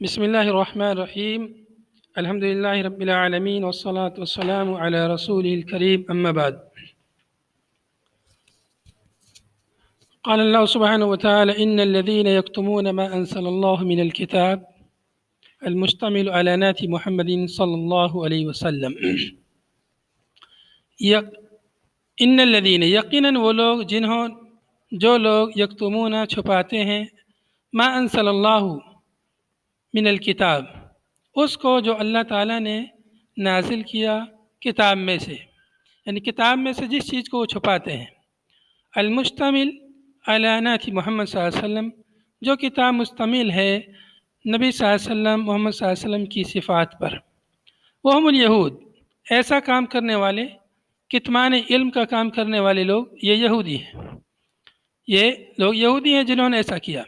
بسم الله الرحمن الرحيم. الحمد لله رب العالمين والصلاة والسلام على رسوله الكريم أما بعد. قال الله سبحانه وتعالى إن الذين يكتمون ما أنزل الله من الكتاب المشتمل على نات محمد صلى الله عليه وسلم. ان الذین یقیناً وہ لوگ جو لوگ یکتمون چھپاتے ہیں ما انزل اللہ من الکتاب اس کو جو اللہ تعالیٰ نے نازل کیا کتاب میں سے، یعنی کتاب میں سے جس چیز کو وہ چھپاتے ہیں، المشتمل علی نعت محمد صلی اللہ علیہ وسلم جو کتاب مشتمل ہے نبی صلی اللہ علیہ وسلم محمد صلی اللہ علیہ وسلم کی صفات پر، وہ ہم الیہود ایسا کام کرنے والے، کتمان علم کا کام کرنے والے لوگ یہ یہودی ہیں، یہ لوگ یہودی ہیں جنہوں نے ایسا کیا۔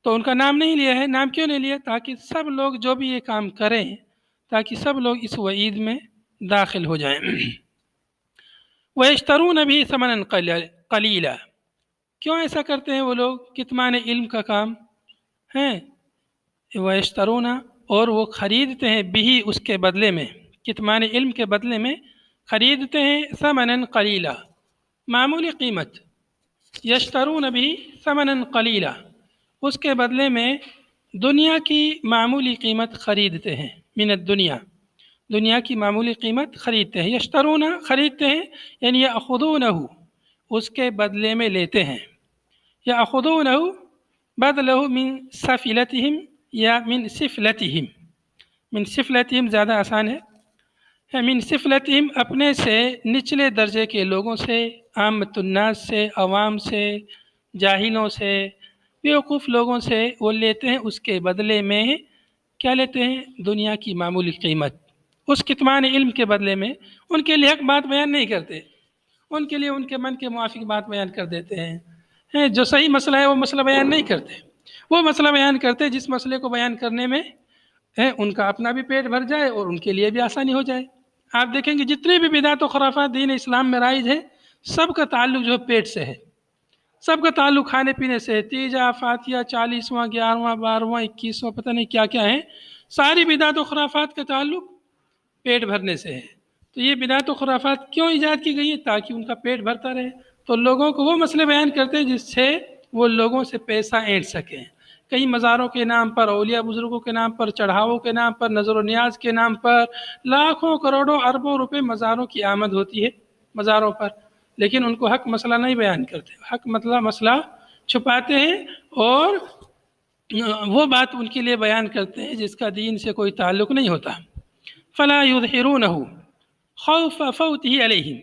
تو ان کا نام نہیں لیا ہے، نام کیوں نہیں لیا؟ تاکہ سب لوگ جو بھی یہ کام کریں، تاکہ سب لوگ اس وعید میں داخل ہو جائیں۔ وَيَشْتَرُونَ بِهِ ثَمَنًا قَلِيلًا، کیوں ایسا کرتے ہیں وہ لوگ؟ کتمان علم کا کام ہیں، وَيَشْتَرُونَ اور وہ خریدتے ہیں بِهِ اس کے بدلے میں، کتمان علم کے بدلے میں خریدتے ہیں ثمنًا قلیلا معمولی قیمت، یشترون بھی ثمنًا قلیلا اس کے بدلے میں دنیا کی معمولی قیمت خریدتے ہیں، من الدنیا دنیا کی معمولی قیمت خریدتے ہیں، یشترون خریدتے ہیں یعنی یأخذونہ اس کے بدلے میں لیتے ہیں، یأخذونہ بدلہ من سفلتہم یا من سفلتہم، من سفلتہم زیادہ آسان ہے، من سفلتہم اپنے سے نچلے درجے کے لوگوں سے، عامۃ الناس سے، عوام سے، جاہلوں سے، بیوقوف لوگوں سے وہ لیتے ہیں، اس کے بدلے میں کیا لیتے ہیں؟ دنیا کی معمولی قیمت، اس کتمان علم کے بدلے میں ان کے لیے حق بات بیان نہیں کرتے، ان کے لیے ان کے من کے موافق بات بیان کر دیتے ہیں، جو صحیح مسئلہ ہے وہ مسئلہ بیان نہیں کرتے، وہ مسئلہ بیان کرتے جس مسئلے کو بیان کرنے میں ان کا اپنا بھی پیٹ بھر جائے اور ان کے لیے بھی آسانی ہو جائے۔ آپ دیکھیں گے جتنے بھی بدعت و خرافات دین اسلام میں رائج ہے، سب کا تعلق جو ہے پیٹ سے ہے، سب کا تعلق کھانے پینے سے ہے، تیجا، فاتحہ، 40واں، 11واں، 12واں، 21واں، پتہ نہیں کیا کیا ہیں، ساری بدعت و خرافات کا تعلق پیٹ بھرنے سے ہے۔ تو یہ بدعت و خرافات کیوں ایجاد کی گئی ہے؟ تاکہ ان کا پیٹ بھرتا رہے، تو لوگوں کو وہ مسئلے بیان کرتے ہیں جس سے وہ لوگوں سے پیسہ اینٹ سکیں، کئی مزاروں کے نام پر، اولیاء بزرگوں کے نام پر، چڑھاووں کے نام پر، نظر و نیاز کے نام پر لاکھوں کروڑوں اربوں روپے مزاروں کی آمد ہوتی ہے مزاروں پر، لیکن ان کو حق مسئلہ نہیں بیان کرتے، حق مسئلہ چھپاتے ہیں اور وہ بات ان کے لیے بیان کرتے ہیں جس کا دین سے کوئی تعلق نہیں ہوتا۔ فلا یظہرونہ خوف فوتہ علیہم،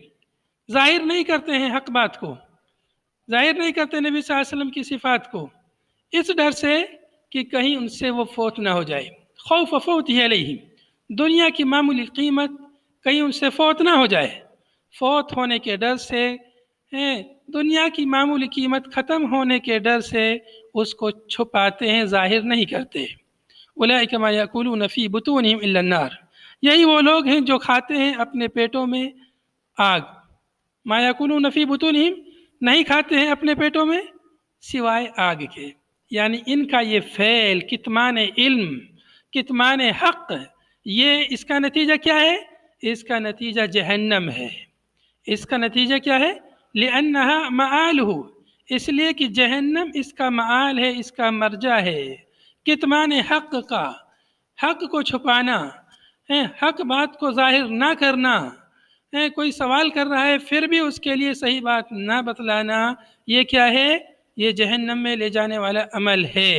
ظاہر نہیں کرتے ہیں حق بات کو، ظاہر نہیں کرتے نبی صلی اللہ علیہ وسلم کی صفات کو، اس ڈر سے کہ کہیں ان سے وہ فوت نہ ہو جائے، خوف فوتہ علیہم دنیا کی معمولی قیمت کہیں ان سے فوت نہ ہو جائے، فوت ہونے کے ڈر سے، دنیا کی معمولی قیمت ختم ہونے کے ڈر سے اس کو چھپاتے ہیں، ظاہر نہیں کرتے۔ اولئک ما یأکلون فی بطونہم الا النار، یہی وہ لوگ ہیں جو کھاتے ہیں اپنے پیٹوں میں آگ، ما یأکلون فی بطونہم نہیں کھاتے ہیں اپنے پیٹوں میں سوائے آگ کے، یعنی ان کا یہ فعل کتمان علم، کتمان حق، یہ اس کا نتیجہ کیا ہے؟ اس کا نتیجہ جہنم ہے، اس کا نتیجہ کیا ہے؟ لأنہا مآلہ، اس لیے کہ جہنم اس کا مآل ہے، اس کا مرجع ہے، کتمان حق کا، حق کو چھپانا، حق بات کو ظاہر نہ کرنا، کوئی سوال کر رہا ہے پھر بھی اس کے لیے صحیح بات نہ بتلانا، یہ کیا ہے؟ یہ جہنم میں لے جانے والا عمل ہے۔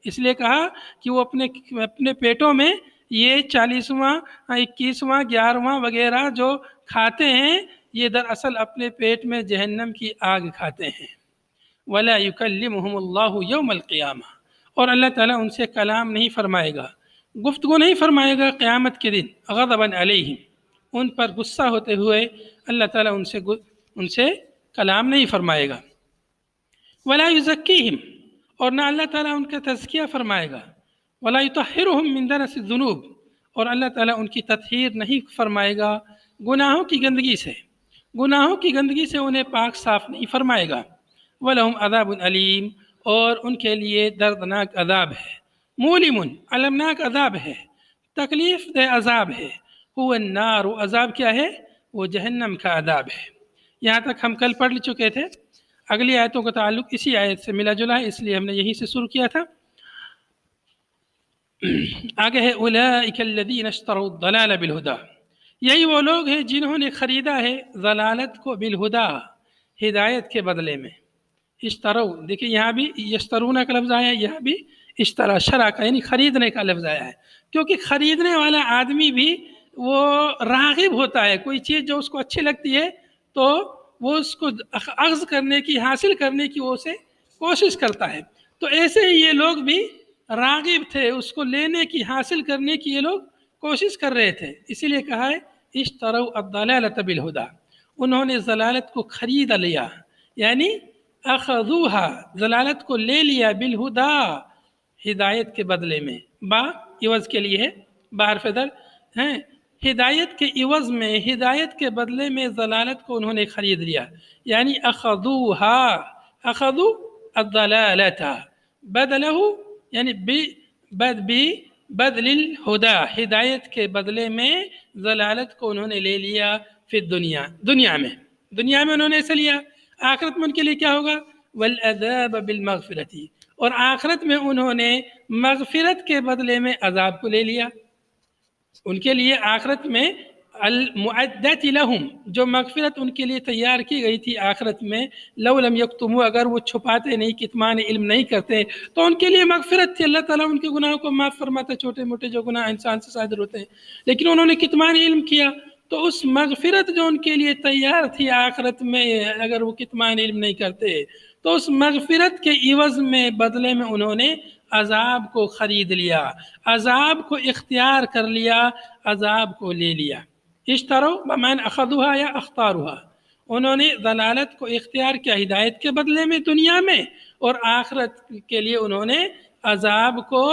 اس لیے کہا کہ وہ اپنے پیٹوں میں یہ 40واں، 21واں، 11واں وغیرہ جو کھاتے ہیں، یہ دراصل اپنے پیٹ میں جہنم کی آگ کھاتے ہیں۔ وَلَا يُكَلِّمُهُمُ اللَّهُ يَوْمَ الْقِيَامَةِ، اور اللہ تعالیٰ ان سے کلام نہیں فرمائے گا، گفتگو نہیں فرمائے گا قیامت کے دن، غضباً علیہم ان پر غصہ ہوتے ہوئے اللہ تعالیٰ ان سے کلام نہیں فرمائے گا۔ وَلَا يُزَكِّيهِمْ اور نہ اللہ تعالیٰ ان کا تزکیہ فرمائے گا، وَلَا يُطَهِّرُهُمْ مِنْ دَنَسِ الذُّنُوبِ اور اللہ تعالیٰ ان کی تطہیر نہیں فرمائے گا گناہوں کی گندگی سے، گناہوں کی گندگی سے انہیں پاک صاف نہیں فرمائے گا۔ وَلَهُمْ عَذَابٌ أَلِيمٌ اور ان کے لیے دردناک عذاب ہے۔ مولم المناک عذاب ہے، تکلیف دہ عذاب ہے، هو النار وہ عذاب کیا ہے؟ وہ جہنم کا عذاب ہے۔ یہاں تک ہم کل پڑھ چکے تھے، اگلی آیتوں کا تعلق اسی آیت سے ملا جلا ہے، اس لیے ہم نے یہیں سے شروع کیا تھا۔ آگے ہے اولئک الذین اشتروا الضلال بالہدی، یہی وہ لوگ ہیں جنہوں نے خریدا ہے ضلالت کو بالہدا، ہدایت کے بدلے میں۔ اشترو، دیکھیں یہاں بھی یشترون کا لفظ آیا ہے، یہاں بھی اشترا، شرع کا یعنی خریدنے کا لفظ آیا ہے، کیونکہ خریدنے والا آدمی بھی وہ راغب ہوتا ہے، کوئی چیز جو اس کو اچھی لگتی ہے تو وہ اس کو اخذ کرنے کی، حاصل کرنے کی وہ اسے کوشش کرتا ہے۔ تو ایسے ہی یہ لوگ بھی راغب تھے، اس کو لینے کی، حاصل کرنے کی یہ لوگ کوشش کر رہے تھے، اسی لیے کہا ہے اشتروا الضلالۃ بالہدی، انہوں نے ضلالت کو خرید لیا، یعنی اخذوها، ضلالت کو لے لیا، بالہدا، ہدایت کے بدلے میں، با عوض کے لیے ہے، باہر فدر ہیں، ہدایت کے عوض میں، ہدایت کے بدلے میں ضلالت کو انہوں نے خرید لیا، یعنی اخذوها، اخذوا الضلالۃ، بدلہ یعنی بدل الہدا، ہدایت کے بدلے میں ضلالت کو انہوں نے لے لیا، فی الدنیا، دنیا میں، دنیا میں انہوں نے ایسے لیا، آخرت میں ان کے لیے کیا ہوگا؟ والعذاب بالمغفرۃ، اور آخرت میں انہوں نے مغفرت کے بدلے میں عذاب کو لے لیا۔ ان کے لیے آخرت میں المعدت لہم، جو مغفرت ان کے لیے تیار کی گئی تھی آخرت میں، لو لم یکتموا، اگر وہ چھپاتے نہیں، کتمان علم نہیں کرتے تو ان کے لیے مغفرت تھی، اللہ تعالیٰ ان کے گناہوں کو معاف فرماتا، چھوٹے موٹے جو گناہ انسان سے صادر ہوتے ہیں، لیکن انہوں نے کتمان علم کیا، تو اس مغفرت جو ان کے لیے تیار تھی آخرت میں، اگر وہ کتمان علم نہیں کرتے تو اس مغفرت کے عوض میں، بدلے میں انہوں نے عذاب کو خرید لیا، عذاب کو اختیار کر لیا، عذاب کو لے لیا۔ اشترو بمعنی اخذوها یا اختاروها، انہوں نے ضلالت کو اختیار کیا ہدایت کے بدلے میں دنیا میں، اور آخرت کے لیے انہوں نے عذاب کو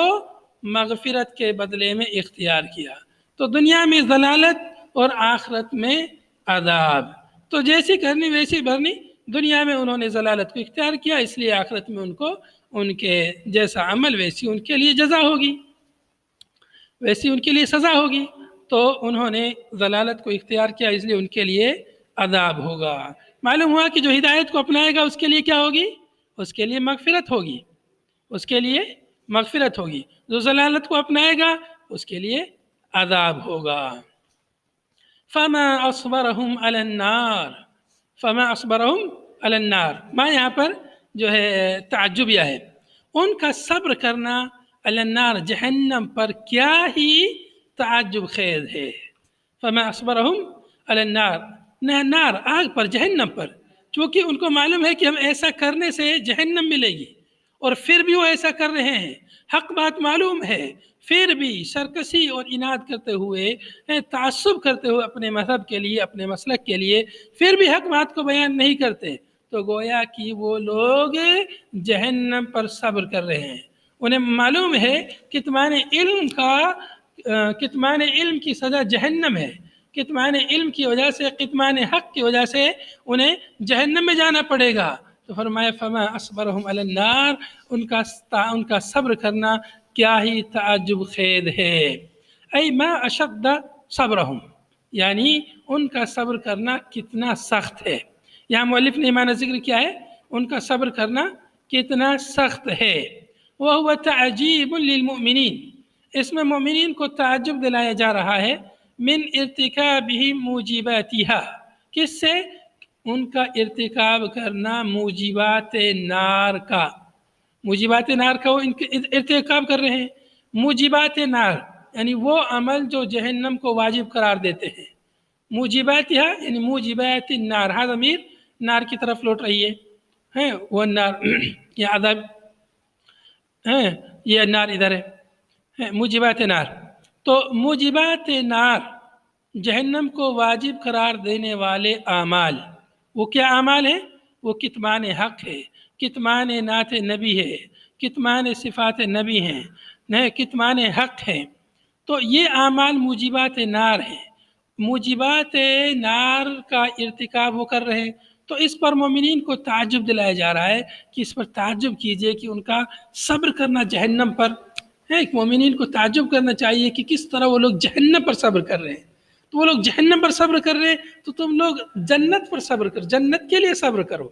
مغفرت کے بدلے میں اختیار کیا۔ تو دنیا میں ضلالت اور آخرت میں عذاب، تو جیسی کرنی ویسی بھرنی، دنیا میں انہوں نے ضلالت کو اختیار کیا، اس لیے آخرت میں ان کو ان کے جیسا عمل ویسی ان کے لیے جزا ہوگی، ویسی ان کے لیے سزا ہوگی۔ تو انہوں نے ضلالت کو اختیار کیا، اس لیے ان کے لیے عذاب ہوگا۔ معلوم ہوا کہ جو ہدایت کو اپنائے گا اس کے لیے کیا ہوگی؟ اس کے لیے مغفرت ہوگی، اس کے لیے مغفرت ہوگی، جو ضلالت کو اپنائے گا اس کے لیے عذاب ہوگا۔ فما اصبرهم على النار، فما اصبرهم على النار، میں یہاں پر جو ہے تعجبیہ ہے، ان کا صبر کرنا علی النار، جہنم پر، کیا ہی تعجب خیز ہے۔ فما اصبرهم علی النار، نار، آگ پر، جہنم پر، چونکہ ان کو معلوم ہے کہ ہم ایسا کرنے سے جہنم ملے گی، اور پھر بھی وہ ایسا کر رہے ہیں، حق بات معلوم ہے، پھر بھی سرکشی اور اناد کرتے ہوئے، تعصب کرتے ہوئے اپنے مذہب کے لیے، اپنے مسلک کے لیے، پھر بھی حق بات کو بیان نہیں کرتے، تو گویا کہ وہ لوگ جہنم پر صبر کر رہے ہیں۔ انہیں معلوم ہے کتمان علم کا، کتمان علم کی سزا جہنم ہے، کتمان علم کی وجہ سے، کتمان حق کی وجہ سے انہیں جہنم میں جانا پڑے گا۔ تو فرمایا فما اصبرهم علی النار، ان کا صبر کرنا کیا ہی تعجب خیز ہے، ای ما اشد صبرهم، یعنی ان کا صبر کرنا کتنا سخت ہے۔ یہاں مؤلف نے معنی ذکر کیا ہے، ان کا صبر کرنا کتنا سخت ہے۔ وَهُوَ تَعْجِيبٌ لِّلْمُؤْمِنِينَ، اس میں مومنین کو تعجب دلایا جا رہا ہے، من ارتکابہم موجباتها، کس سے؟ ان کا ارتکاب کرنا موجبات نار کا، موجبات نار کا وہ ارتکاب کر رہے ہیں۔ موجبات نار یعنی وہ عمل جو جہنم کو واجب قرار دیتے ہیں، موجباتها یعنی موجبات النار، ہاں ضمیر نار کی طرف لوٹ رہی ہے، وہ نار، یہ عذاب ہے، یہ نار ادھر ہے، موجبات نار، تو موجبات نار جہنم کو واجب قرار دینے والے اعمال، وہ کیا اعمال ہیں؟ وہ کتمان حق ہے، کتمان نعت نبی ہے، کتمان صفات نبی ہیں، کتمان حق ہیں، تو یہ اعمال موجبات نار ہیں، موجبات نار کا ارتکاب وہ کر رہے ہیں۔ تو اس پر مومنین کو تعجب دلایا جا رہا ہے کہ اس پر تعجب کیجئے کہ ان کا صبر کرنا جہنم پر ایک مومنین کو تعجب کرنا چاہیے کہ کس طرح وہ لوگ جہنم پر صبر کر رہے ہیں. تو وہ لوگ جہنم پر صبر کر رہے ہیں تو تم لوگ جنت پر صبر کرو، جنت کے لیے صبر کرو.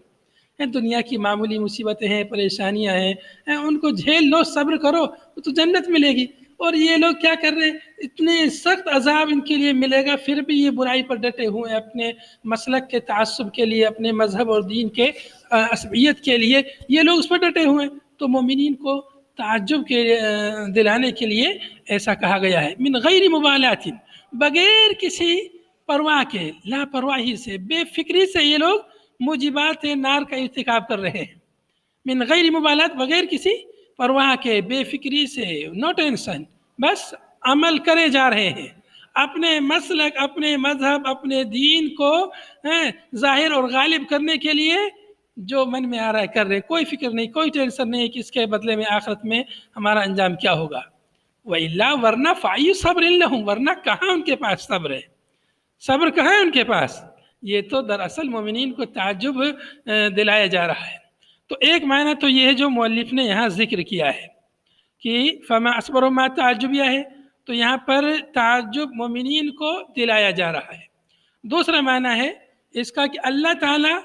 دنیا کی معمولی مصیبتیں ہیں، پریشانیاں ہیں، ان کو جھیل لو، صبر کرو تو جنت ملے گی. اور یہ لوگ کیا کر رہے ہیں، اتنے سخت عذاب ان کے لیے ملے گا، پھر بھی یہ برائی پر ڈٹے ہوئے ہیں، اپنے مسلک کے تعصب کے لیے، اپنے مذہب اور دین کے عصبیت کے لیے یہ لوگ اس پر ڈٹے ہوئے ہیں. تو مومنین کو تعجب کے دلانے کے لیے ایسا کہا گیا ہے. من غیر مبالات، بغیر کسی پرواہ کے، لاپرواہی سے، بے فکری سے یہ لوگ موجبات نار کا ارتکاب کر رہے ہیں. من غیر مبالات، بغیر کسی پرواہ کے، بے فکری سے، نو ٹینشن، بس عمل کرے جا رہے ہیں. اپنے مسلک، اپنے مذہب، اپنے دین کو ظاہر اور غالب کرنے کے لیے جو من میں آ رہا ہے کر رہے، کوئی فکر نہیں، کوئی ٹینشن نہیں کہ اس کے بدلے میں آخرت میں ہمارا انجام کیا ہوگا. وَإِلَّا، ورنہ فَأَيُّ صَبْرٍ لَهُمْ، ورنہ کہاں ان کے پاس صبر ہے، صبر کہاں ہے ان کے پاس. یہ تو دراصل مومنین کو تعجب دلایا جا رہا ہے. تو ایک معنی تو یہ ہے جو مؤلف نے یہاں ذکر کیا ہے کہ فما اصبر ما تعجبیہ ہے، تو یہاں پر تعجب مومنین کو دلایا جا رہا ہے. دوسرا معنی ہے اس کا کہ اللہ تعالیٰ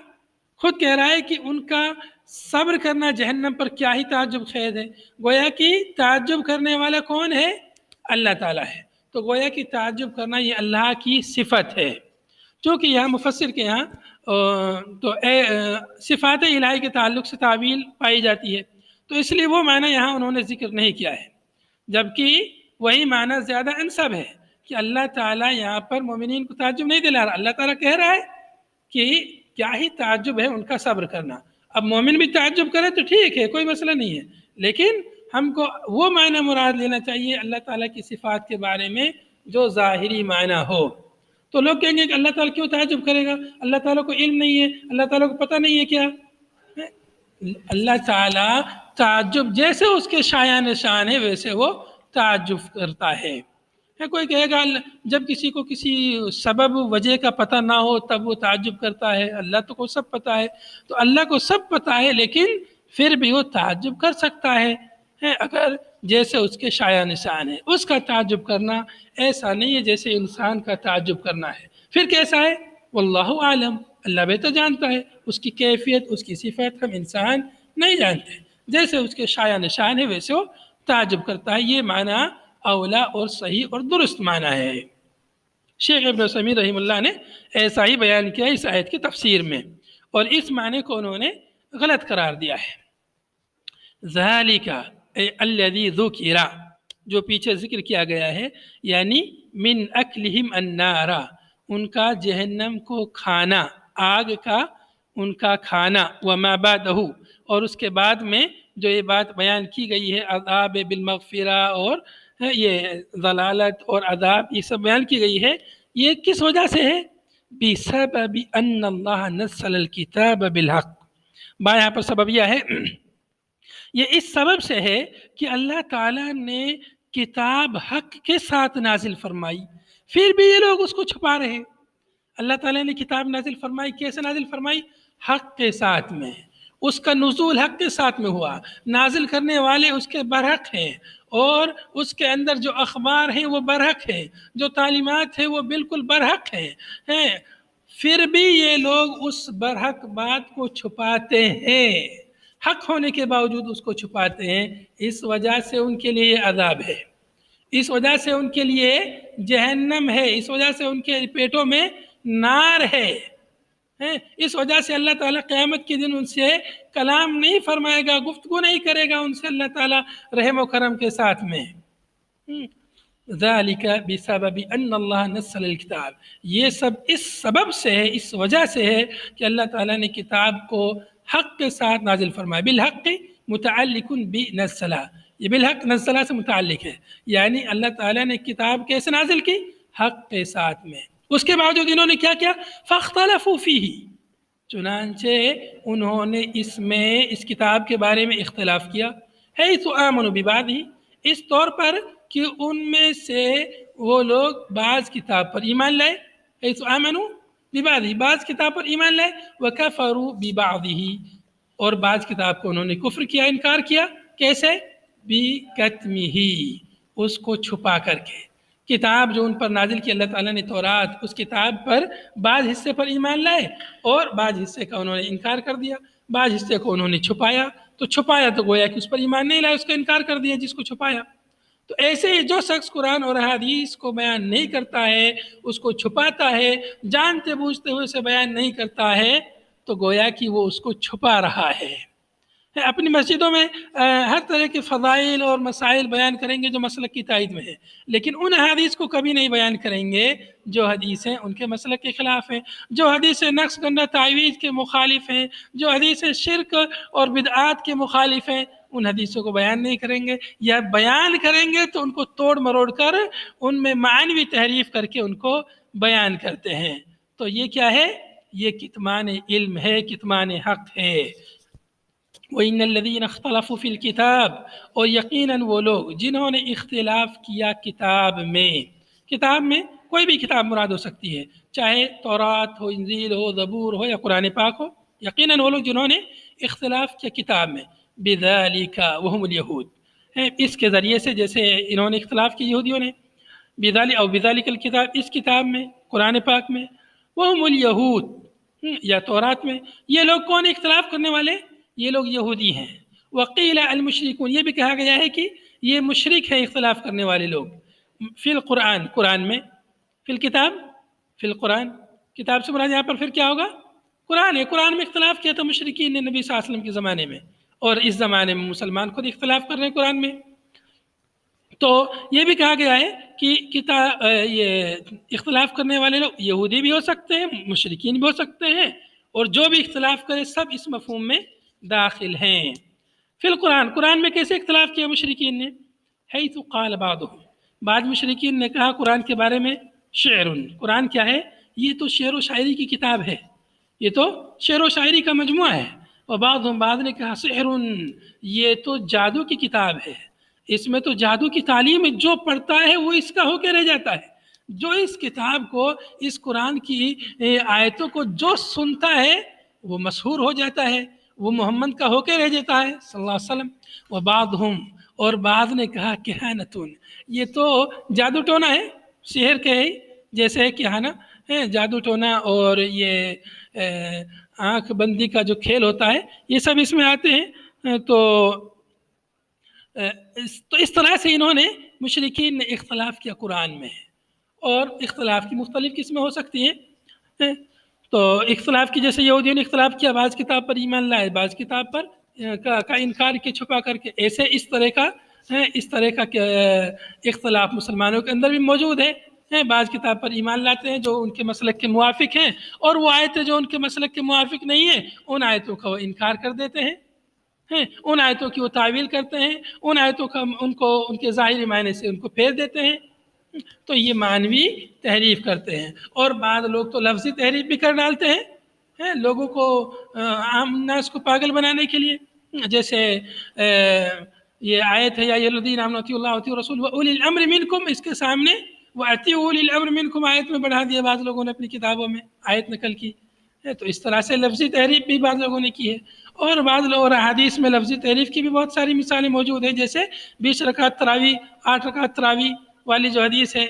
خود کہہ رہا ہے کہ ان کا صبر کرنا جہنم پر کیا ہی تعجب خیز ہے. گویا کہ تعجب کرنے والا کون ہے؟ اللہ تعالیٰ ہے. تو گویا کہ تعجب کرنا یہ اللہ کی صفت ہے. چونکہ یہاں مفسر کے یہاں تو صفات الہی کے تعلق سے تعویل پائی جاتی ہے، تو اس لیے وہ معنی یہاں انہوں نے ذکر نہیں کیا ہے، جبکہ وہی معنی زیادہ انسب ہے کہ اللہ تعالیٰ یہاں پر مومنین کو تعجب نہیں دلا رہا. اللہ تعالیٰ کہہ رہا ہے کہ کیا ہی تعجب ہے ان کا صبر کرنا. اب مومن بھی تعجب کرے تو ٹھیک ہے، کوئی مسئلہ نہیں ہے، لیکن ہم کو وہ معنی مراد لینا چاہیے اللہ تعالیٰ کی صفات کے بارے میں جو ظاہری معنی ہو. تو لوگ کہیں گے کہ اللہ تعالیٰ کیوں تعجب کرے گا، اللہ تعالیٰ کو علم نہیں ہے، اللہ تعالیٰ کو پتہ نہیں ہے کیا. اللہ تعالیٰ تعجب جیسے اس کے شایان شان ہے ویسے وہ تعجب کرتا ہے. کوئی کہے گا جب کسی کو کسی سبب وجہ کا پتہ نہ ہو تب وہ تعجب کرتا ہے، اللہ تو کو سب پتہ ہے. تو اللہ کو سب پتہ ہے لیکن پھر بھی وہ تعجب کر سکتا ہے اگر جیسے اس کے شایان شان ہے. اس کا تعجب کرنا ایسا نہیں ہے جیسے انسان کا تعجب کرنا ہے. پھر کیسا ہے؟ واللہ عالم، اللہ بہتر جانتا ہے اس کی کیفیت، اس کی صفت ہم انسان نہیں جانتے. جیسے اس کے شایان شان ہے ویسے وہ تعجب کرتا ہے. یہ معنی اولا اور صحیح اور درست معنی ہے. شیخ ابن عثیمین رحمہ اللہ نے ایسا ہی بیان کیا اس آیت کی تفسیر میں، اور اس معنی کو انہوں نے غلط قرار دیا ہے. ذالک الذی ذکر، جو پیچھے ذکر کیا گیا ہے، یعنی من اکلہم النار، ان کا جہنم کو کھانا، آگ کا ان کا کھانا، وما بعدہ، اور اس کے بعد میں جو یہ بات بیان کی گئی ہے عذاب بالمغفرہ اور یہ ضلالت اور عذاب یہ سب بیان کی گئی ہے، یہ کس وجہ سے ہے؟ بسبب ان اللہ نزل الکتاب بالحق. یہاں پر سببیہ ہے، یہ اس سبب سے ہے کہ اللہ تعالیٰ نے کتاب حق کے ساتھ نازل فرمائی، پھر بھی یہ لوگ اس کو چھپا رہے ہیں. اللہ تعالیٰ نے کتاب نازل فرمائی، کیسے نازل فرمائی؟ حق کے ساتھ میں. اس کا نزول حق کے ساتھ میں ہوا، نازل کرنے والے اس کے برحق ہیں، اور اس کے اندر جو اخبار ہیں وہ برحق ہیں، جو تعلیمات ہیں وہ بالکل برحق ہیں. پھر بھی یہ لوگ اس برحق بات کو چھپاتے ہیں، حق ہونے کے باوجود اس کو چھپاتے ہیں. اس وجہ سے ان کے لیے عذاب ہے، اس وجہ سے ان کے لیے جہنم ہے، اس وجہ سے ان کے پیٹوں میں نار ہے. اس وجہ سے اللہ تعالیٰ قیامت کے دن ان سے کلام نہیں فرمائے گا، گفتگو نہیں کرے گا ان سے اللہ تعالیٰ رحم و کرم کے ساتھ میں. ذالک بسبب ان اللہ نزل الکتاب، یہ سب اس سبب سے ہے، اس وجہ سے ہے کہ اللہ تعالیٰ نے کتاب کو حق کے ساتھ نازل فرمایا. بالحق متعلق بنزلہ، یہ بالحق نزلہ سے متعلق ہے، یعنی اللہ تعالیٰ نے کتاب کیسے نازل کی؟ حق کے ساتھ میں. اس کے باوجود انہوں نے کیا کیا؟ فاختلفوا فیہ، چنانچہ انہوں نے اس میں، اس کتاب کے بارے میں اختلاف کیا. حیث آمنوا ببعضہ، اس طور پر کہ ان میں سے وہ لوگ بعض کتاب پر ایمان لائے. حیث آمنوا ببعضہ، بعض کتاب پر ایمان لائے. وکفروا ببعضہ، اور بعض کتاب کو انہوں نے کفر کیا، انکار کیا. کیسے؟ بِکَتْمِهِ، اس کو چھپا کر کے. کتاب جو ان پر نازل کی اللہ تعالیٰ نے تورات، اس کتاب پر بعض حصے پر ایمان لائے اور بعض حصے کا انہوں نے انکار کر دیا، بعض حصے کو انہوں نے چھپایا. تو چھپایا تو گویا کہ اس پر ایمان نہیں لائے، اس کا انکار کر دیا جس کو چھپایا. تو ایسے ہی جو شخص قرآن اور حدیث کو بیان نہیں کرتا ہے، اس کو چھپاتا ہے، جانتے بوجھتے ہوئے اسے بیان نہیں کرتا ہے، تو گویا کہ وہ اس کو چھپا رہا ہے. اپنی مسجدوں میں ہر طرح کے فضائل اور مسائل بیان کریں گے جو مسلک کی تائید میں ہے، لیکن ان حدیث کو کبھی نہیں بیان کریں گے جو حدیثیں ان کے مسلک کے خلاف ہیں، جو حدیثیں نقص گنہ تعویذ کے مخالف ہیں، جو حدیثیں شرک اور بدعات کے مخالف ہیں. ان حدیثوں کو بیان نہیں کریں گے، یا بیان کریں گے تو ان کو توڑ مروڑ کر ان میں معنوی تحریف کر کے ان کو بیان کرتے ہیں. تو یہ کیا ہے؟ یہ کتمان علم ہے، کتمان حق ہے. وَإِنَّ الَّذِينَ اخْتَلَفُوا فِي الْكِتَابِ، اور یقیناً وہ لوگ جنہوں نے اختلاف کیا کتاب میں. کتاب میں کوئی بھی کتاب مراد ہو سکتی ہے، چاہے تورات ہو، انجیل ہو، زبور ہو یا قرآن پاک ہو. یقیناً وہ لوگ جنہوں نے اختلاف کیا کتاب میں. بِذَلِكَ وَهُمُ الْيَهُودُ، اس کے ذریعے سے جیسے انہوں نے اختلاف کیا یہودیوں نے، بِذَلِكَ الْكِتاب، اس کتاب میں، قرآن پاک میں، وَهُمُ الْيَهُودُ یا تورات میں. یہ لوگ کون اختلاف کرنے والے؟ یہ لوگ یہودی ہیں. وقیل المشرکون، یہ بھی کہا گیا ہے کہ یہ مشرک ہیں اختلاف کرنے والے لوگ. فی القرآن، قرآن میں، فی الکتاب، فی القرآن، کتاب سے مراد یہاں پر پھر کیا ہوگا؟ قرآن ہے. قرآن میں اختلاف کیا تھا مشرکین نے نبی صلی اللہ علیہ وسلم کے زمانے میں، اور اس زمانے میں مسلمان خود اختلاف کر رہے ہیں قرآن میں. تو یہ بھی کہا گیا ہے کہ یہ اختلاف کرنے والے لوگ یہودی بھی ہو سکتے ہیں، مشرکین بھی ہو سکتے ہیں، اور جو بھی اختلاف کرے سب اس مفہوم میں داخل ہیں. فی القرآن، قرآن میں کیسے اختلاف کیا مشرکین نے؟ حیث قال بعضهم، بعض مشرکین نے کہا قرآن کے بارے میں شعر، قرآن کیا ہے؟ یہ تو شعر و شاعری کی کتاب ہے، یہ تو شعر و شاعری کا مجموعہ ہے. وبعضهم، بعض نے کہا سحر، یہ تو جادو کی کتاب ہے، اس میں تو جادو کی تعلیم ہے، جو پڑھتا ہے وہ اس کا ہو کے رہ جاتا ہے. جو اس کتاب کو، اس قرآن کی آیتوں کو جو سنتا ہے وہ مسحور ہو جاتا ہے، وہ محمد کا ہو کے رہ جاتا ہے صلی اللہ علیہ وسلم. وبعضهم، اور بعض نے کہا کہانتون، یہ تو جادو ٹونا ہے، سحر کے ہے، جیسے کہانا ہے، جادو ٹونا اور یہ آنکھ بندی کا جو کھیل ہوتا ہے، یہ سب اس میں آتے ہیں. تو اس طرح سے انہوں نے، مشرکین نے اختلاف کیا قرآن میں. اور اختلاف کی مختلف قسمیں ہو سکتی ہیں. تو اختلاف کی جیسے یہودیوں نے اختلاف کیا، بعض کتاب پر ایمان لائے، بعض کتاب پر کا انکار کے چھپا کر کے، ایسے اس طرح کا اختلاف مسلمانوں کے اندر بھی موجود ہے. بعض کتاب پر ایمان لاتے ہیں جو ان کے مسلک کے موافق ہیں، اور وہ آیتیں جو ان کے مسلک کے موافق نہیں ہیں ان آیتوں کا وہ انکار کر دیتے ہیں، ان آیتوں کی وہ تعویل کرتے ہیں، ان آیتوں کا ان کے ظاہری معنی سے ان کو پھیر دیتے ہیں. تو یہ معنوی تحریف کرتے ہیں. اور بعض لوگ تو لفظی تحریف بھی کر ڈالتے ہیں لوگوں کو، عام الناس کو پاگل بنانے کے لیے. جیسے یہ آیت ہے یا ایھا الذین آمنوا اطیعوا اللہ واطیعوا الرسول واولی الامر منکم، اس کے سامنے واطیعوا اولی الامر منکم آیت میں بڑھا دیا بعض لوگوں نے اپنی کتابوں میں، آیت نقل کی. تو اس طرح سے لفظی تحریف بھی بعض لوگوں نے کی ہے. اور بعض لوگ، اور حدیث میں لفظی تحریف کی بھی بہت ساری مثالیں موجود ہیں، جیسے 20 رکعت تراویح، 8 رکعت تراویح والی جو حدیث ہے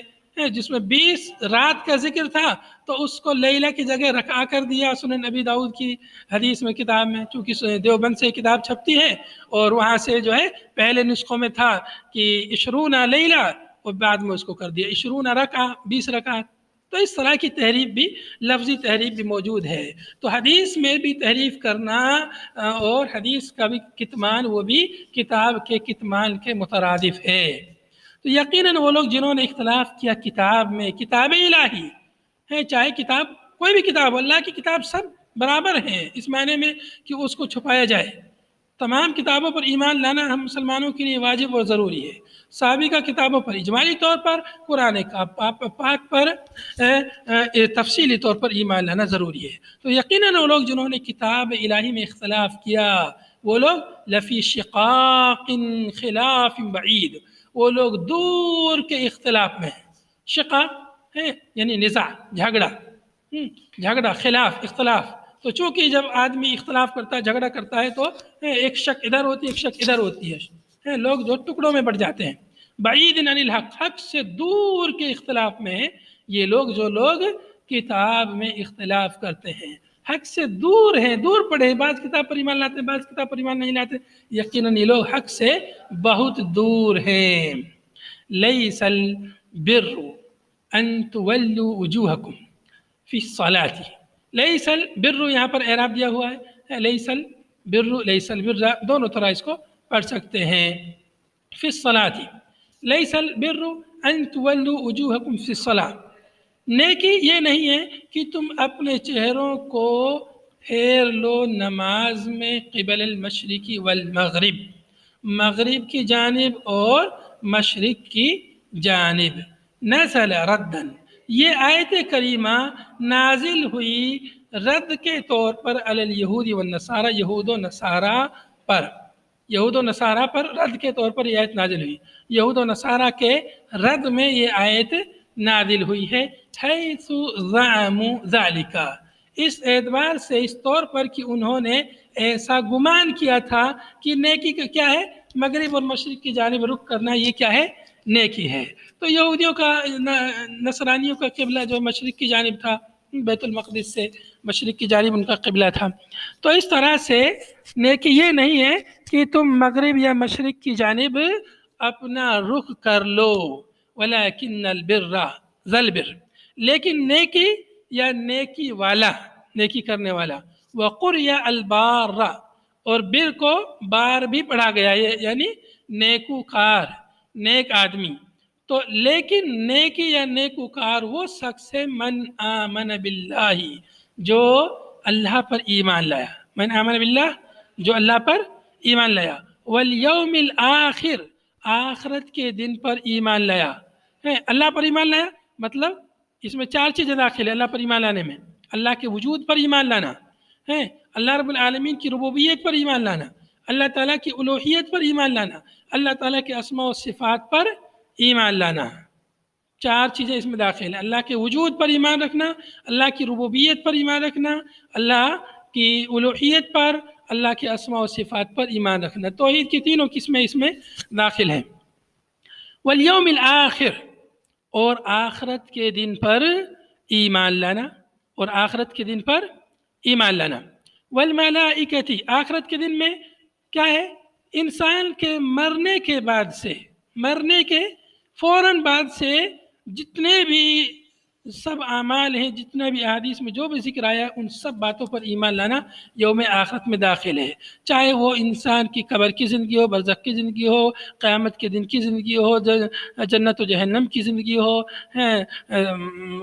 جس میں 20 رات کا ذکر تھا تو اس کو لیلہ کی جگہ رکعہ کر دیا. سنن نبی داؤد کی حدیث میں، کتاب میں، چونکہ دیوبند سے کتاب چھپتی ہے اور وہاں سے جو ہے پہلے نسخوں میں تھا کہ 20 لیلہ، اور بعد میں اس کو کر دیا 20 رکعہ، 20 رکعت. تو اس طرح کی تحریف بھی، لفظی تحریف بھی موجود ہے. تو حدیث میں بھی تحریف کرنا اور حدیث کا بھی کتمان، وہ بھی کتاب کے کتمان کے مترادف ہے. تو یقیناً وہ لوگ جنہوں نے اختلاف کیا کتاب میں، کتاب الہی ہے، چاہے کتاب کوئی بھی کتاب، اللہ کی کتاب سب برابر ہیں اس معنی میں کہ اس کو چھپایا جائے. تمام کتابوں پر ایمان لانا ہم مسلمانوں کے لیے واجب اور ضروری ہے. سابقہ کتابوں پر اجمالی طور پر، قرآن پاک پر تفصیلی طور پر ایمان لانا ضروری ہے. تو یقیناً وہ لوگ جنہوں نے کتاب الہی میں اختلاف کیا، وہ لوگ لفی شقاق خلاف بعید، وہ لوگ دور کے اختلاف میں ہیں. شقاق ہے یعنی نزاع، جھگڑا، خلاف، اختلاف. تو چونکہ جب آدمی اختلاف کرتا ہے، جھگڑا کرتا ہے، تو ایک شک ادھر ہوتی ہے، ایک شک ادھر ہوتی ہے. ہیں لوگ جو ٹکڑوں میں بٹ جاتے ہیں. بعید عن الحق، حق سے دور کے اختلاف میں ہیں یہ لوگ، جو لوگ کتاب میں اختلاف کرتے ہیں، حق سے دور ہیں، دور پڑے ہیں، بعض کتاب پر ایمان لاتے ہیں، بعض کتاب پر ایمان نہیں لاتے. یقیناً یہ لوگ حق سے بہت دور ہیں. لیس البر ان تولوا وجوہکم فی الصلاۃ. لیس البر یہاں پر اعراب دیا ہوا ہے، لیس البر، لیس البر دونوں طرح اس کو پڑھ سکتے ہیں. فی الصلاۃ لیس البر ان تولوا وجوہکم فی الصلاۃ. نیکی یہ نہیں ہے کہ تم اپنے چہروں کو پھیر لو نماز میں قبل المشرق والمغرب، مغرب کی جانب اور مشرق کی جانب. نزل ردن، یہ آیت کریمہ نازل ہوئی رد کے طور پر علی الیہود والنصارى، یہود و نصارہ پر. یہود و نصارہ پر رد کے طور پر یہ آیت نازل ہوئی. یہود و نصارہ کے رد میں یہ آیت نازل ہوئی ہے. حیث زعموا ذالک، اس اعتبار سے، اس طور پر کہ انہوں نے ایسا گمان کیا تھا کہ نیکی کا کیا ہے، مغرب اور مشرق کی جانب رخ کرنا یہ کیا ہے، نیکی ہے. تو یہودیوں کا، نصرانیوں کا قبلہ جو مشرق کی جانب تھا، بیت المقدس سے مشرق کی جانب ان کا قبلہ تھا. تو اس طرح سے نیکی یہ نہیں ہے کہ تم مغرب یا مشرق کی جانب اپنا رخ کر لو. ولیکن البر ذل بر، لیکن نیکی یا نیکی والا، نیکی کرنے والا. وقرئ البار، اور بر کو بار بھی پڑھا گیا ہے، یعنی نیکوکار، نیک آدمی. تو لیکن نیکی یا نیکوکار وہ شخص ہے من آمن باللہ، جو اللہ پر ایمان لایا. من آمن باللہ، جو اللہ پر ایمان لایا. والیوم الآخر، آخرت کے دن پر ایمان لایا. اللہ پر ایمان لایا مطلب اس میں 4 چیزیں داخل ہیں اللہ پر ایمان لانے میں. اللہ کے وجود پر ایمان لانا ہے، اللہ رب العالمین کی ربوبیت پر ایمان لانا، اللہ تعالیٰ کی الوہیت پر ایمان لانا، اللہ تعالیٰ کے اسماء و صفات پر ایمان لانا. 4 چیزیں اس میں داخل ہیں. اللہ کے وجود پر ایمان رکھنا، اللہ کی ربوبیت پر ایمان رکھنا، اللہ کی الوہیت پر، اللہ کے اسماء و صفات پر ایمان رکھنا. توحید کی تینوں قسمیں اس میں داخل ہیں. والیوم الآخر، اور آخرت کے دن پر ایمان لانا، اور آخرت کے دن پر ایمان لانا. والملائکۃ، آخرت کے دن میں کیا ہے، انسان کے مرنے کے بعد سے، مرنے کے فوراً بعد سے جتنے بھی سب اعمال ہیں، جتنے بھی احادیث میں جو بھی ذکر آیا، ان سب باتوں پر ایمان لانا یوم آخرت میں داخل ہے. چاہے وہ انسان کی قبر کی زندگی ہو، برزخ کی زندگی ہو، قیامت کے دن کی زندگی ہو، جنت و جہنم کی زندگی ہو،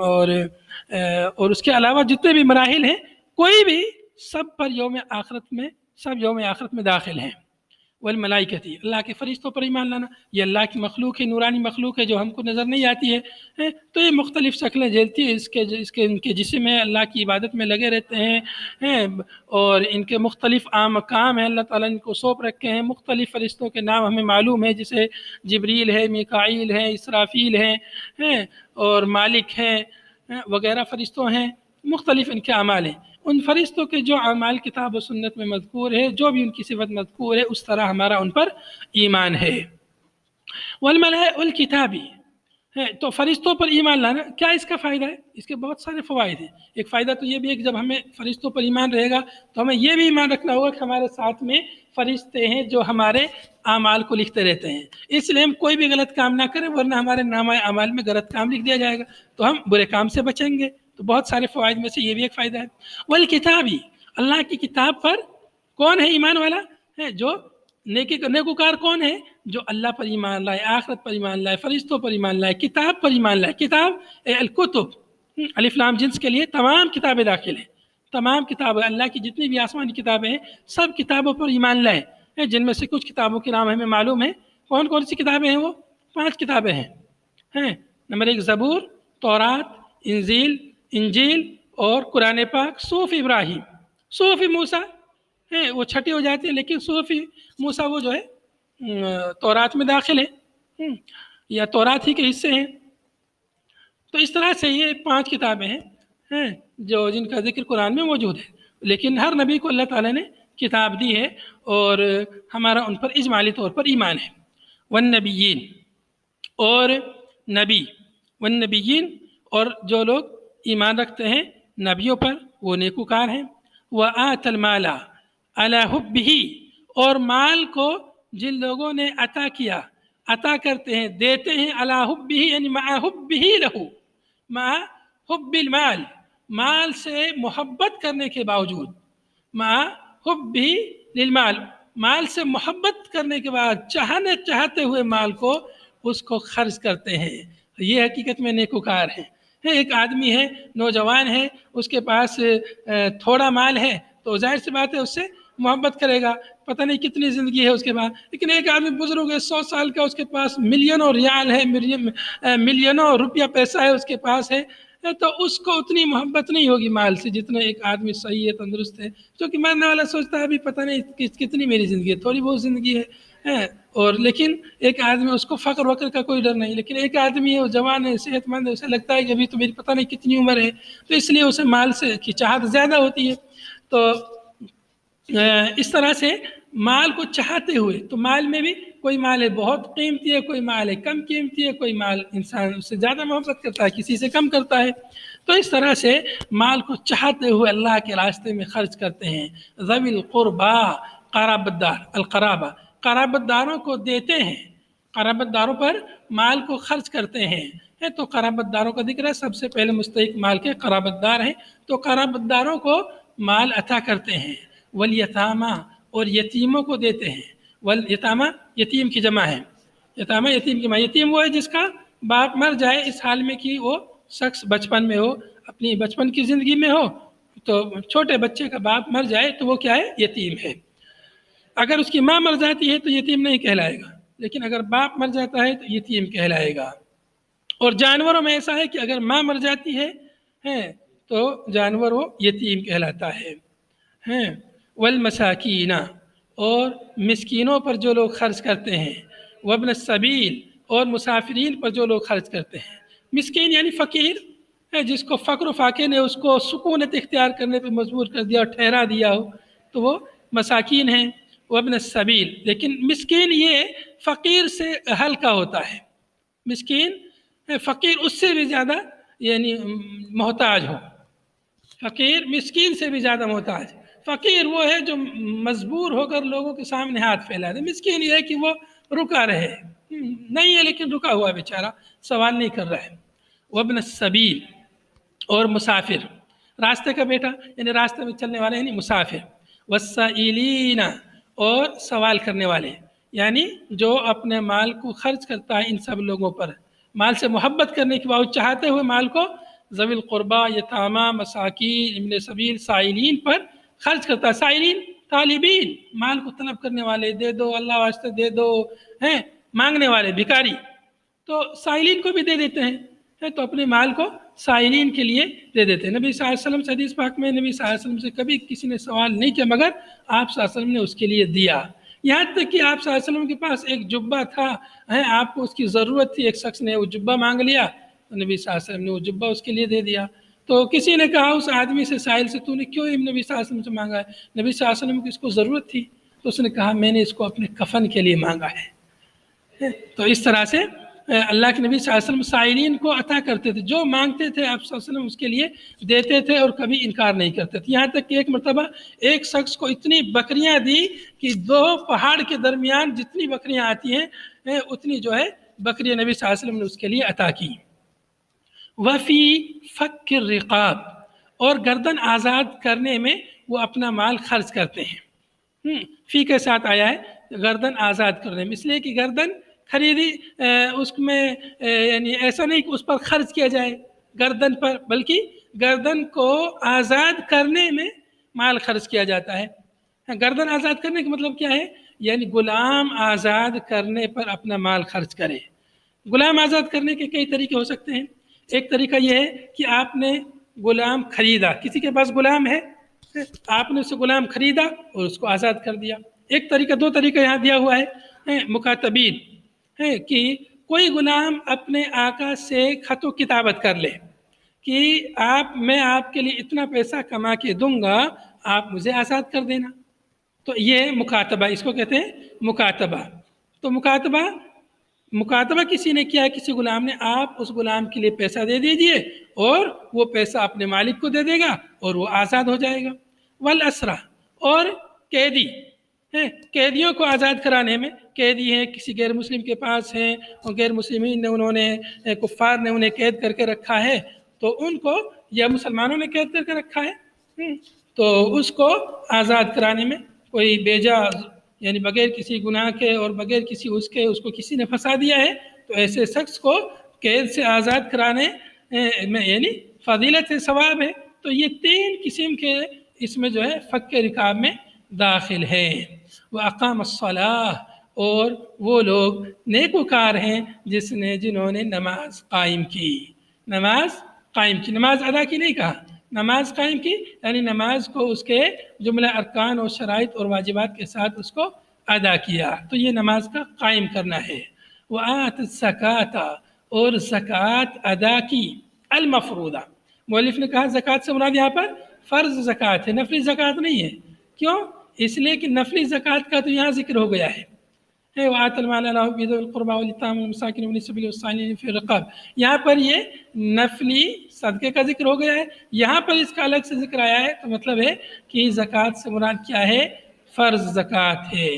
اور اس کے علاوہ جتنے بھی مراحل ہیں، کوئی بھی سب پر یوم آخرت میں، سب یوم آخرت میں داخل ہیں. والملائکۃ، اللہ کے فرشتوں پر ایمان لانا. یہ اللہ کی مخلوق ہے، نورانی مخلوق ہے جو ہم کو نظر نہیں آتی ہے، تو یہ مختلف شکلیں جھیلتی ہے. ان کے جسم ہے، اللہ کی عبادت میں لگے رہتے ہیں، اور ان کے مختلف کام ہیں، اللہ تعالیٰ نے ان کو سونپ رکھے ہیں. مختلف فرشتوں کے نام ہمیں معلوم ہے، جیسے جبریل ہے، میکائیل ہے، اسرافیل ہیں، اور مالک ہیں، وغیرہ فرشتوں ہیں. مختلف ان کے اعمال ہیں. ان فرشتوں کے جو اعمال کتاب و سنت میں مذکور ہے، جو بھی ان کی صفت مذکور ہے، اس طرح ہمارا ان پر ایمان ہے. والکتاب، تو فرشتوں پر ایمان لانا کیا اس کا فائدہ ہے؟ اس کے بہت سارے فوائد ہیں. ایک فائدہ تو یہ بھی ہے کہ جب ہمیں فرشتوں پر ایمان رہے گا تو ہمیں یہ بھی ایمان رکھنا ہوگا کہ ہمارے ساتھ میں فرشتے ہیں جو ہمارے اعمال کو لکھتے رہتے ہیں. اس لیے ہم کوئی بھی غلط کام نہ کریں، ورنہ ہمارے نامہ اعمال میں غلط کام لکھ دیا جائے گا، تو ہم برے کام سے بچیں گے. تو بہت سارے فوائد میں سے یہ بھی ایک فائدہ ہے. والکتابی، اللہ کی کتاب پر کون ہے ایمان والا ہے؟ جو نیکوکار کون ہے؟ جو اللہ پر ایمان لائے، آخرت پر ایمان لائے، فرشتوں پر ایمان لائے، کتاب پر ایمان لائے. کتاب الکتب، الف لام جنس کے لیے تمام کتابیں داخل ہیں. تمام کتابیں، اللہ کی جتنی بھی آسمانی کتابیں ہیں، سب کتابوں پر ایمان لائے، جن میں سے کچھ کتابوں کے نام ہمیں معلوم ہیں. کون کون سی کتابیں ہیں؟ وہ 5 کتابیں ہیں. نمبر 1 زبور، تورات، انجیل اور قرآن پاک. صحف ابراہیم، صحف موسیٰ، وہ چھٹی ہو جاتی ہے، لیکن صحف موسیٰ وہ جو ہے تورات میں داخل ہے، یا تورات ہی کے حصے ہیں. تو اس طرح سے یہ 5 کتابیں ہیں جو جن کا ذکر قرآن میں موجود ہے. لیکن ہر نبی کو اللہ تعالیٰ نے کتاب دی ہے اور ہمارا ان پر اجمالی طور پر ایمان ہے۔ والنبیین، اور نبی، والنبیین، اور جو لوگ ایمان رکھتے ہیں نبیوں پر وہ نیکوکار ہیں۔ وآت المال علی حبہ، اور مال کو جن لوگوں نے عطا کیا، عطا کرتے ہیں، دیتے ہیں، علی حبہ یعنی مع حبہ لہ، مع حب المال، مال سے محبت کرنے کے باوجود، مع حبہ للمال، مال سے محبت کرنے کے بعد چاہتے ہوئے مال کو اس کو خرچ کرتے ہیں، یہ حقیقت میں نیکوکار ہیں۔ ایک آدمی ہے، نوجوان ہے، اس کے پاس تھوڑا مال ہے تو ظاہر سی بات ہے اس سے محبت کرے گا، پتہ نہیں کتنی زندگی ہے اس کے بعد۔ لیکن ایک آدمی بزرگ ہے، 100 سال کا، اس کے پاس ملینوں ریال ہے، ملینوں روپیہ پیسہ ہے اس کے پاس ہے، تو اس کو اتنی محبت نہیں ہوگی مال سے جتنا ایک آدمی صحیح ہے، تندرست ہے، جو کہ مرنے والا سوچتا ہے ابھی پتہ نہیں کتنی میری زندگی ہے، تھوڑی بہت زندگی ہے، اور لیکن ایک آدمی اس کو فقر وقر کا کوئی ڈر نہیں، لیکن ایک آدمی ہے وہ جوان ہے، صحت مند ہے، اسے لگتا ہے کہ ابھی تو میری پتہ نہیں کتنی عمر ہے، تو اس لیے اسے مال سے کی چاہت زیادہ ہوتی ہے۔ تو اس طرح سے مال کو چاہتے ہوئے، تو مال میں بھی کوئی مال ہے بہت قیمتی ہے، کوئی مال ہے کم قیمتی ہے، کوئی مال انسان اس سے زیادہ محبت کرتا ہے، کسی سے کم کرتا ہے، تو اس طرح سے مال کو چاہتے ہوئے اللہ کے راستے میں خرچ کرتے ہیں۔ ذوی القربا، قرابت دار، القرابہ، قرابت داروں کو دیتے ہیں، قرابت داروں پر مال کو خرچ کرتے ہیں، تو قرابت داروں کا ذکر ہے، سب سے پہلے مستحق مال کے قرابت دار ہیں، تو قرابت داروں کو مال عطا کرتے ہیں۔ والیتامہ، اور یتیموں کو دیتے ہیں، والیتامہ یتیم کی جمع ہے، یتامہ یتیم کی جمع، یتیم وہ ہے جس کا باپ مر جائے اس حال میں کہ وہ شخص بچپن میں ہو، اپنی بچپن کی زندگی میں ہو، تو چھوٹے بچے کا باپ مر جائے تو وہ کیا ہے؟ یتیم ہے۔ اگر اس کی ماں مر جاتی ہے تو یتیم نہیں کہلائے گا، لیکن اگر باپ مر جاتا ہے تو یتیم کہلائے گا۔ اور جانوروں میں ایسا ہے کہ اگر ماں مر جاتی ہے تو جانور وہ یتیم کہلاتا ہے۔ والمساکین، اور مسکینوں پر جو لوگ خرچ کرتے ہیں، وابن السبیل، اور مسافرین پر جو لوگ خرچ کرتے ہیں۔ مسکین یعنی فقیر ہے، جس کو فقر و فاقے نے اس کو سکونت اختیار کرنے پہ مجبور کر دیا اور ٹھہرا دیا ہو، تو وہ مساکین ہیں۔ وابن السبیل، لیکن مسکین یہ فقیر سے ہلکا ہوتا ہے، مسکین فقیر اس سے بھی زیادہ یعنی محتاج ہو، فقیر مسکین سے بھی زیادہ محتاج۔ فقیر وہ ہے جو مجبور ہو کر لوگوں کے سامنے ہاتھ پھیلا دے، مسکین یہ ہے کہ وہ رکا رہے، نہیں ہے لیکن رکا ہوا بیچارہ، سوال نہیں کر رہا ہے۔ وابن السبیل، اور مسافر، راستے کا بیٹا یعنی راستے میں چلنے والے یعنی مسافر۔ والسائلین، اور سوال کرنے والے، یعنی جو اپنے مال کو خرچ کرتا ہے ان سب لوگوں پر، مال سے محبت کرنے کے باوجود چاہتے ہوئے مال کو ذوی القربہ، یتامہ، مساکین، ابن سبیل، سائلین پر خرچ کرتا ہے۔ سائلین طالبین، مال کو طلب کرنے والے، دے دو اللہ واسطے دے دو، مانگنے والے، بھکاری، تو سائلین کو بھی دے دیتے ہیں، تو اپنے مال کو سائلین کے لیے دے دیتے ہیں۔ نبی صلی اللہ علیہ وسلم سے حدیث پاک میں نبی صلی اللہ علیہ وسلم سے کبھی کسی نے سوال نہیں کیا مگر آپ صلی اللہ علیہ وسلم نے اس کے لیے دیا، یہاں تک کہ آپ صلی اللہ علیہ وسلم کے پاس ایک جبہ تھا، آپ کو اس کی ضرورت تھی، ایک شخص نے وہ جبہ مانگ لیا تو نبی صلی اللہ علیہ وسلم نے وہ جبہ اس کے لیے دے دیا۔ تو کسی نے کہا اس آدمی سے، سائل سے، تو نے کیوں نبی صلی اللہ علیہ وسلم سے مانگا ہے؟ نبی صلی اللہ علیہ وسلم کی اس کو ضرورت تھی، تو اس نے کہا میں نے اس کو اپنے کفن کے لیے مانگا ہے۔ تو اس طرح سے اللہ کے نبی صلی اللہ علیہ وسلم سائلین کو عطا کرتے تھے، جو مانگتے تھے آپ صلی اللہ علیہ وسلم اس کے لیے دیتے تھے اور کبھی انکار نہیں کرتے تھے۔ یہاں تک کہ ایک مرتبہ ایک شخص کو اتنی بکریاں دی کہ 2 پہاڑ کے درمیان جتنی بکریاں آتی ہیں اتنی جو ہے بکریاں نبی صلی اللہ علیہ وسلم نے اس کے لیے عطا کی۔ وفی فک الرقاب، اور گردن آزاد کرنے میں وہ اپنا مال خرچ کرتے ہیں۔ فی کے ساتھ آیا ہے گردن آزاد کرنے میں، اس لیے کہ گردن خریدی اس میں یعنی ایسا نہیں کہ اس پر خرچ کیا جائے گردن پر، بلکہ گردن کو آزاد کرنے میں مال خرچ کیا جاتا ہے۔ گردن آزاد کرنے کا مطلب کیا ہے؟ یعنی غلام آزاد کرنے پر اپنا مال خرچ کرے۔ غلام آزاد کرنے کے کئی طریقے ہو سکتے ہیں۔ ایک طریقہ یہ ہے کہ آپ نے غلام خریدا، کسی کے پاس غلام ہے، آپ نے اسے غلام خریدا اور اس کو آزاد کر دیا۔ ایک طریقہ، 2 طریقہ یہاں دیا ہوا ہے مکاتبین، کہ کوئی غلام اپنے آقا سے خط و کتابت کر لے کہ میں آپ کے لیے اتنا پیسہ کما کے دوں گا، آپ مجھے آزاد کر دینا۔ تو یہ مکاتبہ، اس کو کہتے ہیں مکاتبہ۔ تو مکاتبہ کسی نے کیا، کسی غلام نے، آپ اس غلام کے لیے پیسہ دے دیجئے اور وہ پیسہ اپنے مالک کو دے دے گا اور وہ آزاد ہو جائے گا۔ والاسرہ، اور قیدی ہیں، قیدیوں کو آزاد کرانے میں، قیدی ہیں کسی غیر مسلم کے پاس ہیں اور غیر مسلمین نے کفار نے انہیں قید کر کے رکھا ہے، تو ان کو، یا مسلمانوں نے قید کر کے رکھا ہے، تو اس کو آزاد کرانے میں، کوئی بیجا یعنی بغیر کسی گناہ کے اور بغیر کسی اس کو کسی نے پھنسا دیا ہے، تو ایسے شخص کو قید سے آزاد کرانے میں یعنی فضیلت ثواب ہے۔ تو یہ 3 قسم کے اس میں جو ہے فک رکاب میں داخل ہے۔ وَأَقَامَ الصَّلَاةَ، اور وہ لوگ نیکوکار ہیں جنہوں نے نماز قائم کی، نماز قائم کی، نماز ادا کی نہیں کہا، نماز قائم کی، یعنی نماز کو اس کے جملہ ارکان اور شرائط اور واجبات کے ساتھ اس کو ادا کیا، تو یہ نماز کا قائم کرنا ہے۔ وَآتَ الزَّكَاةَ، اور زکوٰۃ ادا کی، المفروضہ، مؤلف نے کہا زکوٰۃ سے مراد یہاں پر فرض زکوٰۃ ہے، نفلی زکوٰۃ نہیں ہے۔ کیوں؟ اس لیے کہ نفلی زکوٰۃ کا تو یہاں ذکر ہو گیا ہے، وآت المال علی حبہ ذوی القربى والیتامى والمساکین وابن السبیل والسائلین فی الرقاب، یہاں پر یہ نفلی صدقے کا ذکر ہو گیا ہے، یہاں پر اس کا الگ سے ذکر آیا ہے، تو مطلب ہے کہ زکوٰۃ سے مراد کیا ہے؟ فرض زکوٰۃ ہے۔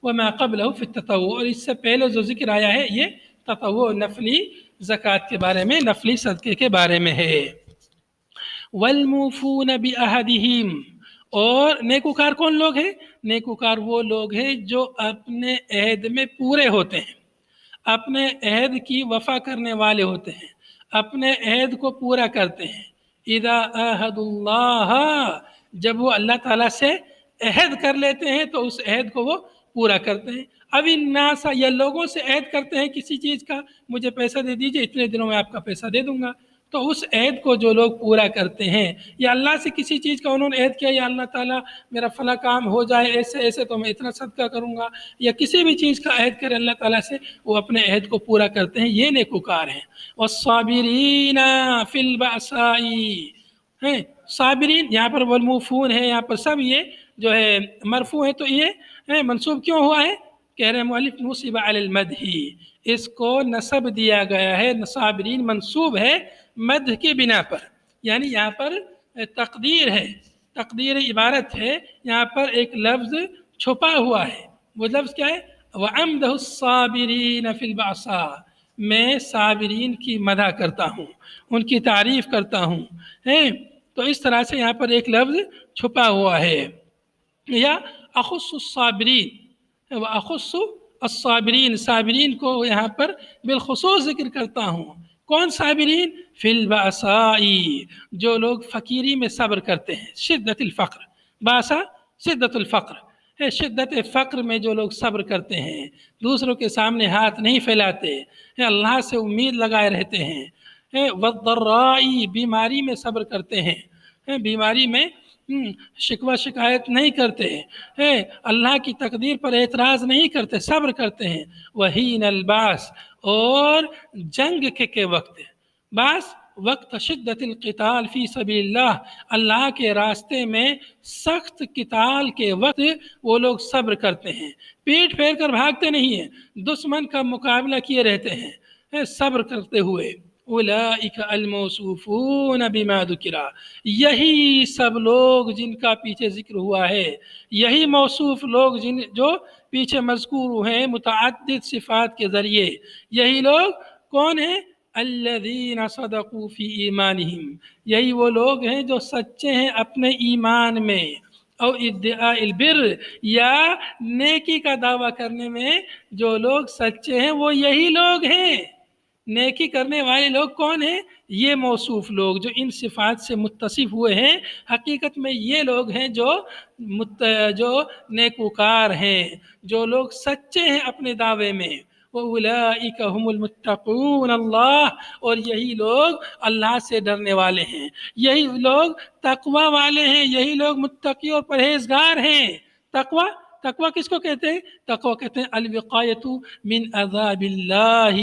وما قبلہ فی التطوع، اور اس سے پہلے جو ذکر آیا ہے یہ تطوع نفلی زکوٰۃ کے بارے میں، نفلی صدقے کے بارے میں ہے۔ والموفون بعہدہم، اور نیکوکار کون لوگ ہیں؟ نیکوکار وہ لوگ ہیں جو اپنے عہد میں پورے ہوتے ہیں، اپنے عہد کی وفا کرنے والے ہوتے ہیں، اپنے عہد کو پورا کرتے ہیں۔ اذا عاہدوا اللہ، جب وہ اللہ تعالیٰ سے عہد کر لیتے ہیں تو اس عہد کو وہ پورا کرتے ہیں۔ اب الناس، یا لوگوں سے عہد کرتے ہیں کسی چیز کا، مجھے پیسہ دے دیجئے، اتنے دنوں میں آپ کا پیسہ دے دوں گا، تو اس عہد کو جو لوگ پورا کرتے ہیں، یا اللہ سے کسی چیز کا انہوں نے عہد کیا، یا اللہ تعالیٰ میرا فلاں کام ہو جائے ایسے ایسے تو میں اتنا صدقہ کروں گا، یا کسی بھی چیز کا عہد کرے اللہ تعالیٰ سے، وہ اپنے عہد کو پورا کرتے ہیں، یہ نیکوکار ہیں۔ والصابرین فی البأساء، ہیں صابرین، یہاں پر والموفون ہے، یہاں پر سب یہ جو ہے مرفوع ہے، تو یہ منصوب کیوں ہوا ہے؟ کہہ رہے مؤلف نصب علی المدح، اس کو نصب دیا گیا ہے، صابرین منصوب ہے مدح کی بنا پر، یعنی یہاں پر تقدیر ہے، تقدیر عبارت ہے، یہاں پر ایک لفظ چھپا ہوا ہے، وہ لفظ کیا ہے؟ وَأَمْدَحُ الصَّابِرِينَ فِي الْبَأْسَاءِ، میں صابرین کی مدح کرتا ہوں، ان کی تعریف کرتا ہوں، تو اس طرح سے یہاں پر ایک لفظ چھپا ہوا ہے۔ یا اخص الصابرین، وَأَخُصُّ الصابرین، صابرین کو یہاں پر بالخصوص ذکر کرتا ہوں۔ کون صابرین؟ فی البأساء، جو لوگ فقیری میں صبر کرتے ہیں، شدت الفقر، باسا شدت الفقر، شدت فقر میں جو لوگ صبر کرتے ہیں، دوسروں کے سامنے ہاتھ نہیں پھیلاتے، اللہ سے امید لگائے رہتے ہیں، والضراء، بیماری میں صبر کرتے ہیں، بیماری میں شکوہ شکایت نہیں کرتے ہیں، اللہ کی تقدیر پر اعتراض نہیں کرتے، صبر کرتے ہیں۔ وحین الباس، اور جنگ کے وقت، باس وقت شدت القتال فی سبیل اللہ، اللہ کے راستے میں سخت قتال کے وقت وہ لوگ صبر کرتے ہیں، پیٹ پھیر کر بھاگتے نہیں ہیں، دشمن کا مقابلہ کیے رہتے ہیں صبر کرتے ہوئے۔ اولئک الموصوفون بما ذکر، یہی سب لوگ جن کا پیچھے ذکر ہوا ہے، یہی موصوف لوگ جو پیچھے مذکور ہیں متعدد صفات کے ذریعے، یہی لوگ کون ہیں؟ الذین صدقوا فی ایمانہم، یہی وہ لوگ ہیں جو سچے ہیں اپنے ایمان میں، او ادعاء البر، یا نیکی کا دعویٰ کرنے میں جو لوگ سچے ہیں وہ یہی لوگ ہیں۔ نیکی کرنے والے لوگ کون ہیں؟ یہ موصوف لوگ جو ان صفات سے متصف ہوئے ہیں، حقیقت میں یہ لوگ ہیں جو نیکوکار ہیں، جو لوگ سچے ہیں اپنے دعوے میں۔ وَأُولَئِكَ هُمُ الْمُتَّقُونَ، اللہ، اور یہی لوگ اللہ سے ڈرنے والے ہیں، یہی لوگ تقوی والے ہیں، یہی لوگ متقی اور پرہیزگار ہیں۔ تقوی کس کو کہتے ہیں؟ تقوی کہتے ہیں الوقایۃ من عذاب اللہ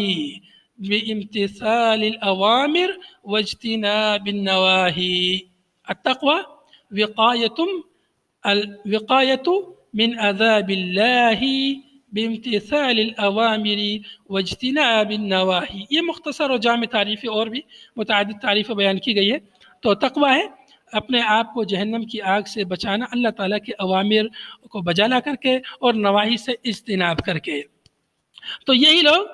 بامتثال الاوامر واجتناب النواہی۔ التقوی وقایۃ من عذاب اللہ بامتثال الاوامر واجتناب النواہی. یہ مختصر اور جامع تعریفیں اور بھی متعدد تعریفیں بیان کی گئی ہے. تو تقویٰ ہے اپنے آپ کو جہنم کی آگ سے بچانا اللہ تعالیٰ کے اوامر کو بجا لا کر کے اور نواہی سے اجتناب کر کے. تو یہی لوگ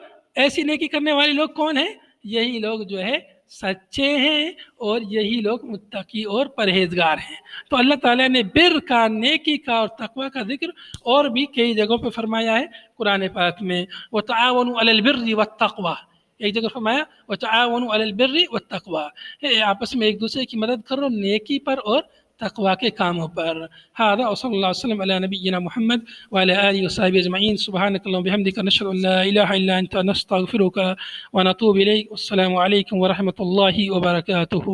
ایسی نیکی کرنے والے لوگ کون ہیں؟ یہی لوگ جو ہے سچے ہیں اور یہی لوگ متقی اور پرہیزگار ہیں. تو اللہ تعالیٰ نے بر کا، نیکی کا اور تقوی کا ذکر اور بھی کئی جگہوں پہ فرمایا ہے قرآن پاک میں. وَتَعَاوَنُوا عَلَى الْبِرِّ وَالتَّقْوَى، ایک جگہ فرمایا وَتَعَاوَنُوا عَلَى الْبِرِّ وَالتَّقْوَى، آپس میں ایک دوسرے کی مدد کرو نیکی پر اور تقوی کے کاموں پر. هذا وصلی اللہ وسلم علی نبینا محمد وعلى آله وصحبه أجمعين. سبحانك اللهم وبحمدك نشهد أن لا إله إلا أنت نستغفرك ونتوب إليك. والسلام عليكم ورحمة الله وبركاته.